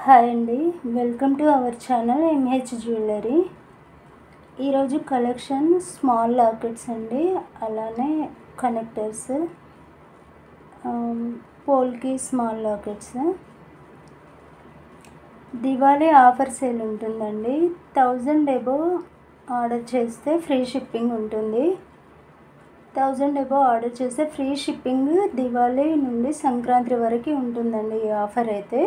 Hi అండి, welcome to our channel MH jewellery. ఈరోజు collection small lockets అండి, అలానే connectors, polki small lockets. Diwali offer sale ఉంటుందండి. 1000 అబోవ్ ఆర్డర్ చేస్తే ఫ్రీ షిప్పింగ్ ఉంటుంది. 1000 అబోవ్ ఆర్డర్ చేస్తే ఫ్రీ షిప్పింగ్ దివాళీ నుండి సంక్రాంతి వరకు ఉంటుందండి ఈ ఆఫర్ అయితే.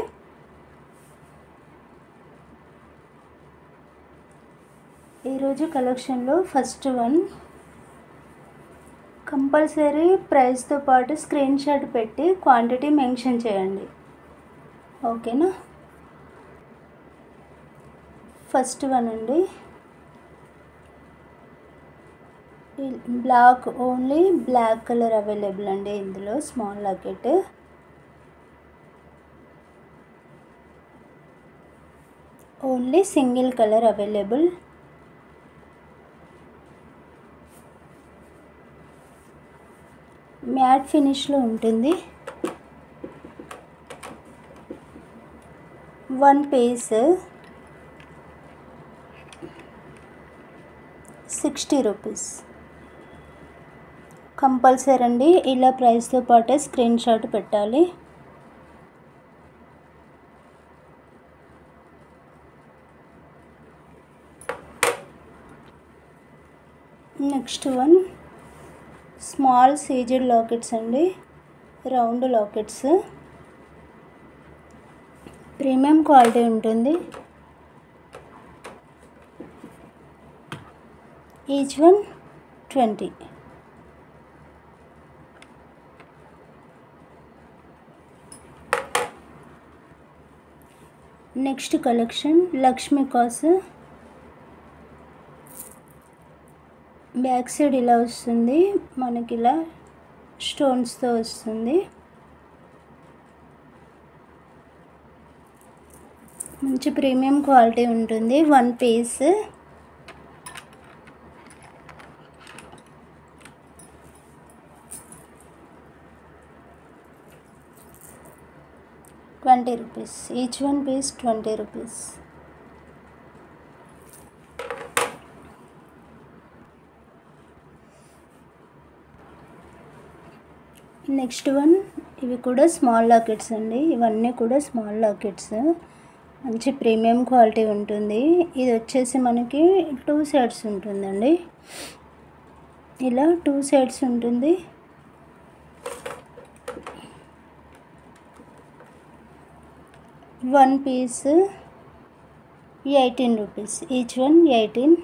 ఈరోజు కలెక్షన్లో ఫస్ట్ వన్, కంపల్సరీ ప్రైస్తో పాటు స్క్రీన్ షాట్ పెట్టి క్వాంటిటీ మెన్షన్ చేయండి, ఓకేనా. ఫస్ట్ వన్ అండి, black, only black colour available అండి ఇందులో. Small locket, only single colour available. Matte ఫినిష్లో ఉంటుంది. 1 పీస్ 60 రూపీస్. కంపల్సరీ అండి, ఇలా ప్రైస్తో పాటే స్క్రీన్ షాట్ పెట్టాలి. Next one, small CZ lockets అండి, రౌండ్ లాకెట్స్, ప్రీమియం క్వాలిటీ ఉంటుంది. Each one 20. Next collection Lakshmi cos. Back side ఇలా వస్తుంది మనకి, ఇలా స్టోన్స్తో వస్తుంది. మంచి ప్రీమియం క్వాలిటీ ఉంటుంది. 1 piece 20 rupees. Each 1 piece 20 rupees. Next one, ఇవి కూడా స్మాల్ లాకెట్స్ అండి, ఇవన్నీ కూడా స్మాల్ లాకెట్స్, మంచి ప్రీమియం క్వాలిటీ ఉంటుంది. ఇది వచ్చేసి మనకి 2 సైడ్స్ ఉంటుందండి, ఇలా 2 సైడ్స్ ఉంటుంది. One piece 18 rupees. Each one 18.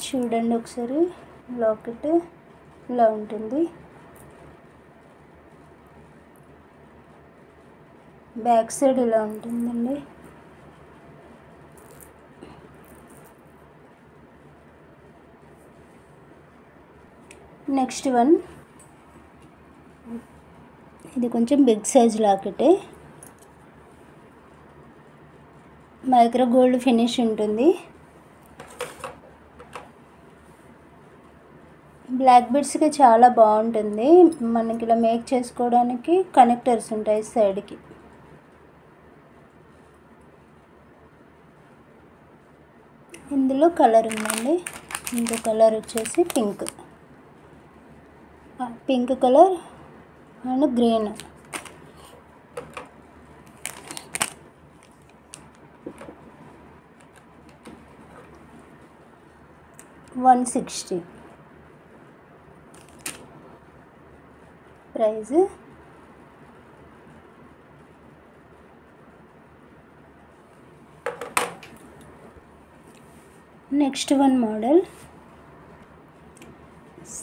చూడండి ఒకసారి, లాకెట్ ఇలా ఉంటుంది. బ్యాక్ సైడ్ ఇలా ఉంటుందండి. నెక్స్ట్ వన్, ఇది కొంచెం బిగ్ సైజ్ లాకెటే, మైక్రో గోల్డ్ ఫినిష్ ఉంటుంది. బ్లాక్ బీడ్స్కి చాలా బాగుంటుంది. మనకి ఇలా మేక్ చేసుకోవడానికి కనెక్టర్స్ ఉంటాయి సైడ్కి. ఇందులో కలర్ ఉందండి, ఇంకో కలర్ వచ్చేసి pink colour and green. $160 price. Next one model,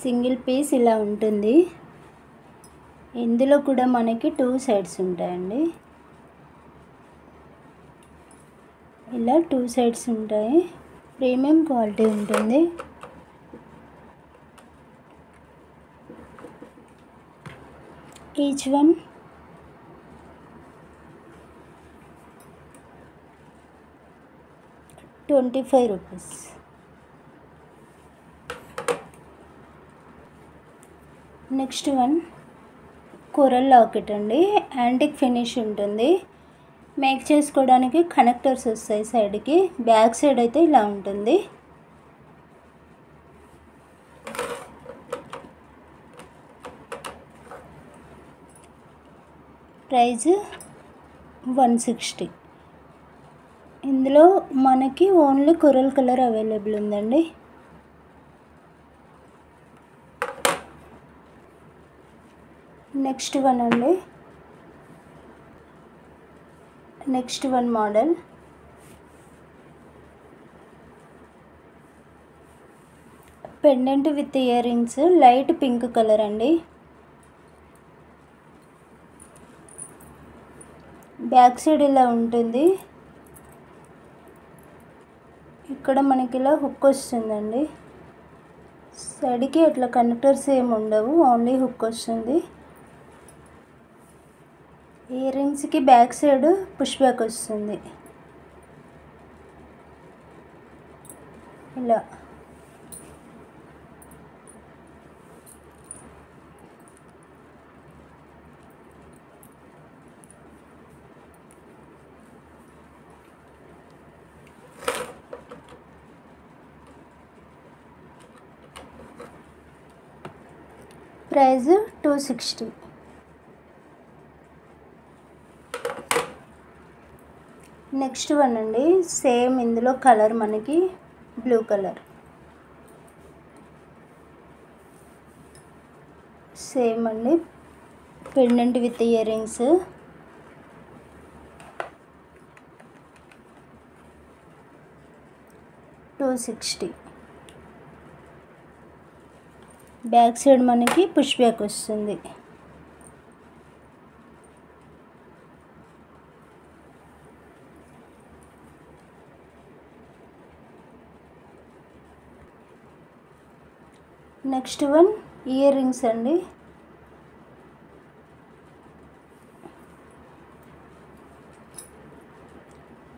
single piece ఇలా ఉంటుంది. ఇందులో కూడా మనకి 2 సైడ్స్ ఉంటాయండి, ఇలా 2 సైడ్స్ ఉంటాయి. ప్రీమియం క్వాలిటీ ఉంటుంది. Each one 25 rupees. Next one, coral locket అండి, యాంటిక్ ఫినిష్ ఉంటుంది. మేక్ చేసుకోవడానికి కనెక్టర్స్ వస్తాయి సైడ్కి. బ్యాక్ సైడ్ అయితే ఇలా ఉంటుంది. ప్రైస్ 160. ఇందులో మనకి ఓన్లీ కొరల్ కలర్ అవైలబుల్ ఉందండి. నెక్స్ట్ వన్ అండి, next one model. Pendant with ear rings, light pink colour అండి. బ్యాక్ సైడ్ ఇలా ఉంటుంది. ఇక్కడ మనకి ఇలా హుక్ వస్తుందండి. సైడ్కి అట్లా కనెక్టర్స్ ఏమి ఉండవు, ఓన్లీ హుక్ వస్తుంది. ఇయర్ రింగ్స్కి బ్యాక్ సైడ్ పుష్ బ్యాక్ వస్తుంది ఇలా. ప్రైస్ 260. నెక్స్ట్ వన్ అండి, సేమ్ ఇందులో కలర్ మనకి బ్లూ కలర్. సేమ్ అండి, pendant with ear rings. $260. Back side మనకి పుష్ బ్యాక్ వస్తుంది. నెక్స్ట్ వన్ ఇయర్ రింగ్స్ అండి.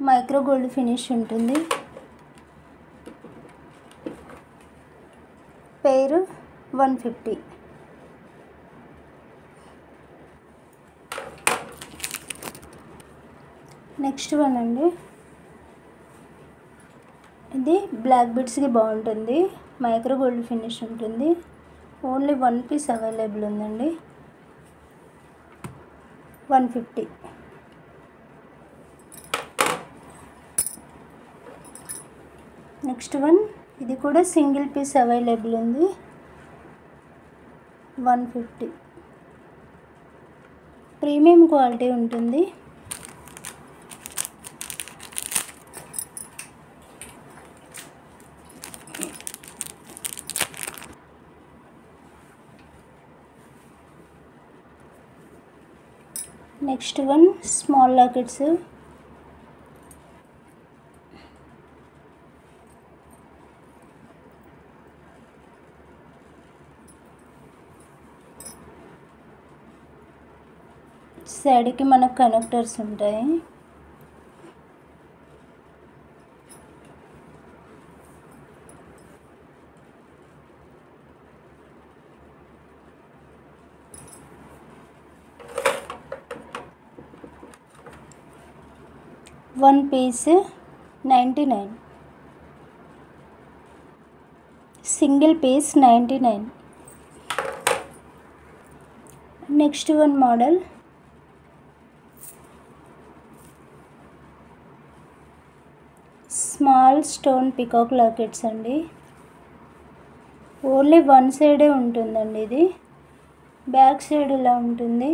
మైక్రో గోల్డ్ ఫినిష్ ఉంటుంది. పేరు 150. నెక్స్ట్ వన్ అండి, ఇది బ్లాక్ బిడ్స్కి బాగుంటుంది. మైక్రో గోల్డ్ ఫినిష్ ఉంటుంది. ఓన్లీ 1 పీస్ అవైలబుల్ ఉందండి. 150. నెక్స్ట్ వన్, ఇది కూడా సింగిల్ పీస్ అవైలబుల్ ఉంది. 150. ప్రీమియం క్వాలిటీ ఉంటుంది. Next one small lockets. సైడ్కి మనకు కనెక్టర్స్ ఉంటాయి. One piece 99. Single piece 99. Next one model, small stone peacock lockets అండి. ఓన్లీ వన్ సైడే ఉంటుందండి ఇది. బ్యాక్ సైడ్ ఇలా ఉంటుంది.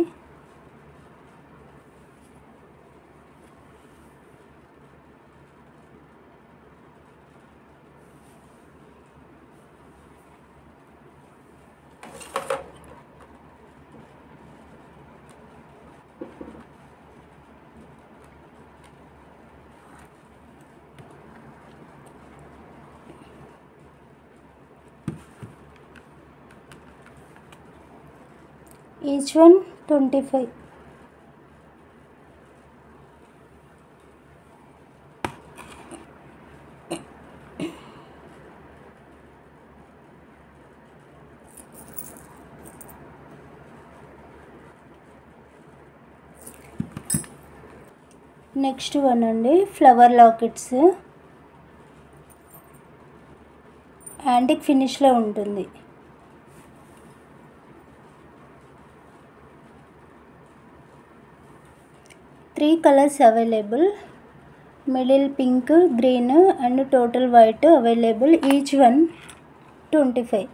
Each one 25. నెక్స్ట్ వన్ అండి ఫ్లవర్ లాకెట్స్, యాంటిక్ ఫినిష్లో ఉంటుంది. Three colours available, middle pink, green and total white available. Each one 25.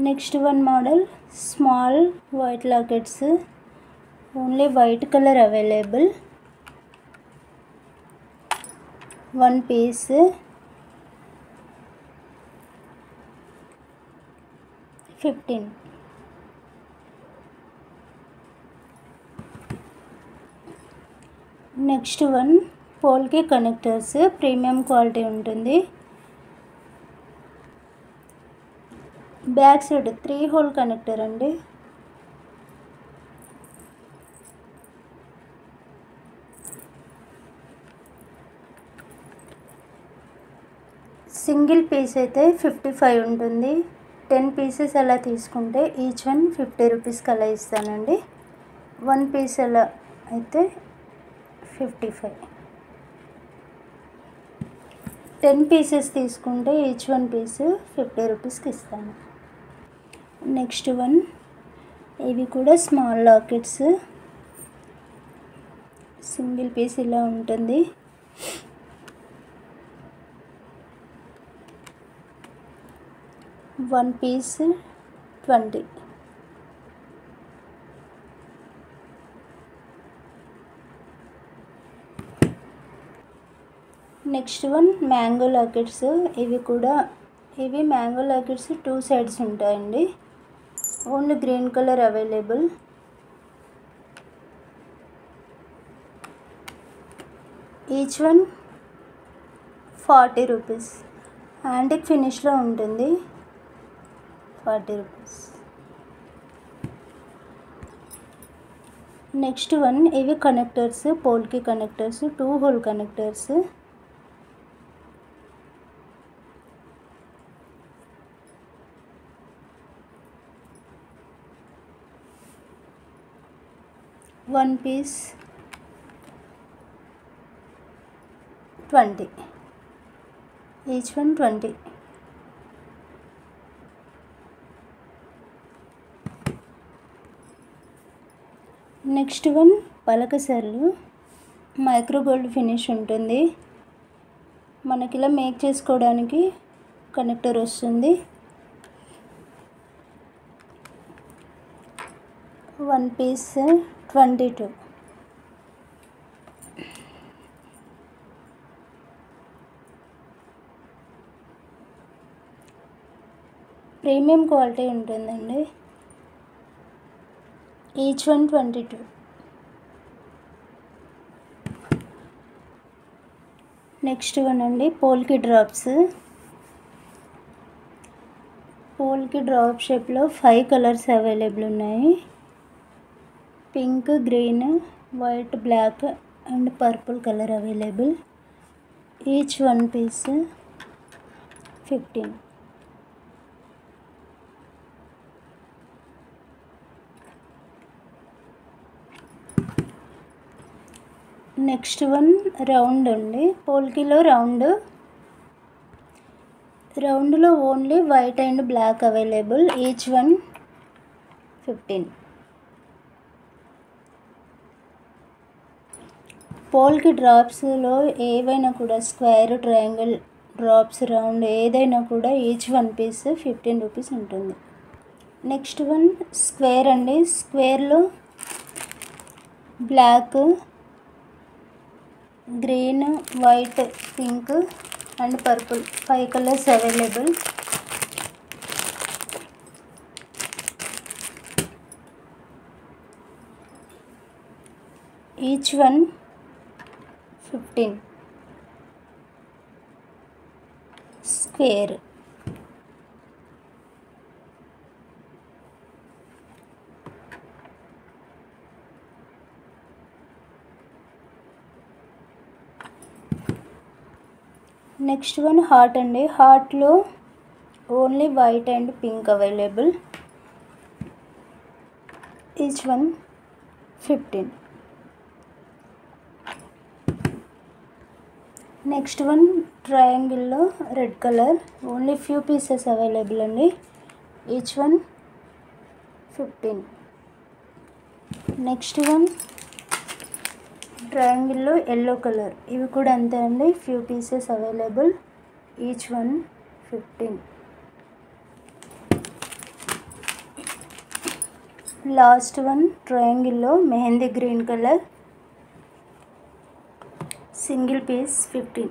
Next one model small white lockets, only white colour available. One piece, $15. Next one polki connectors, premium quality ఉంటుంది. Back side 3 hole connector అండి. Single piece అయితే 55 ఉంటుంది. 10 pieces అలా తీసుకుంటే each one 50 రూపీస్కి అలా ఇస్తానండి. 1 piece అలా అయితే 55. 10 పీసెస్ తీసుకుంటే ఈచ్ వన్ పీస్ 50 రూపీస్కి ఇస్తాను. నెక్స్ట్ వన్ ఇవి కూడా స్మాల్ లాకెట్స్, సింగిల్ పీస్ ఇలా ఉంటుంది. One piece 20. Next one mango lockets, ఇవి మ్యాంగో లాకెట్స్ 2 సైడ్స్ ఉంటాయండి. Only green colour available. Each one 40 rupees. Antique ఫినిష్లో ఉంటుంది. 40 రూపీస్. నెక్స్ట్ వన్ ఇవి connectors, polki connectors, 2 hole connectors. One piece 20. Each one 20. Next one పలకసర్లు, micro gold finish ఉంటుంది. మనకి ఇలా make చేసుకోవడానికి కనెక్టర్ వస్తుంది. One piece 22. ప్రీమియం క్వాలిటీ ఉంటుందండి. Each one 22. నెక్స్ట్ వన్ అండి పోల్కి డ్రాప్స్, పోల్కి డ్రాప్ షేప్లో 5 కలర్స్ అవైలబుల్ ఉన్నాయి. Pink, green, white, black and purple colour available. Each one piece 15. Next one round అండి, పోల్కిలో రౌండ్లో only white and black available. Each one 15. Polki డ్రాప్స్లో ఏవైనా కూడా స్క్వేర్, ట్రయాంగిల్, డ్రాప్స్, రౌండ్ ఏదైనా కూడా ఈచ్ వన్ పీస్ 15 రూపీస్ ఉంటుంది. నెక్స్ట్ వన్ స్క్వేర్ అండి, స్క్వేర్లో black, green, white, pink and purple 5 colours available. Each one 15. Square. Next one heart అండి, హార్ట్లో only white and pink available. Each one 15. Next one ట్రయాంగిల్లో red colour, only few pieces available అండి. Each one 15. Next one ట్రయాంగిల్లో yellow colour, ఇవి కూడా అంతే అండి, few pieces available. Each one 15. Last one ట్రయాంగిల్లో mehndi green colour, single piece 15.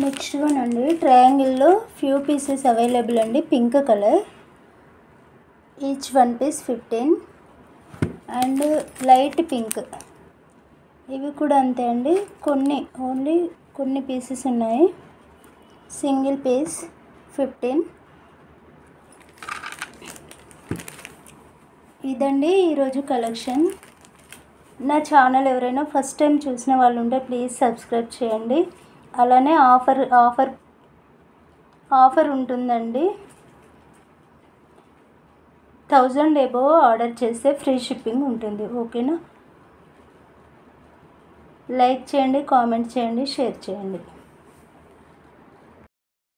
Next one అండి ట్రయాంగిల్లో ఫ్యూ పీసెస్ అవైలబుల్ అండి, pink colour. Each one piece 15. And light pink, ఇవి కూడా అంతే అండి, ఓన్లీ కొన్ని పీసెస్ ఉన్నాయి. Single piece 15. ఇదండి ఈరోజు కలెక్షన్. నా ఛానల్ ఎవరైనా ఫస్ట్ టైం చూసిన వాళ్ళు ఉంటే ప్లీజ్ సబ్స్క్రైబ్ చేయండి. అలానే ఆఫర్ ఉంటుందండి. 1000 అబోవ్ ఆర్డర్ చేస్తే ఫ్రీ షిప్పింగ్ ఉంటుంది. ఓకేనా? లైక్ చేయండి, కామెంట్ చేయండి, షేర్ చేయండి.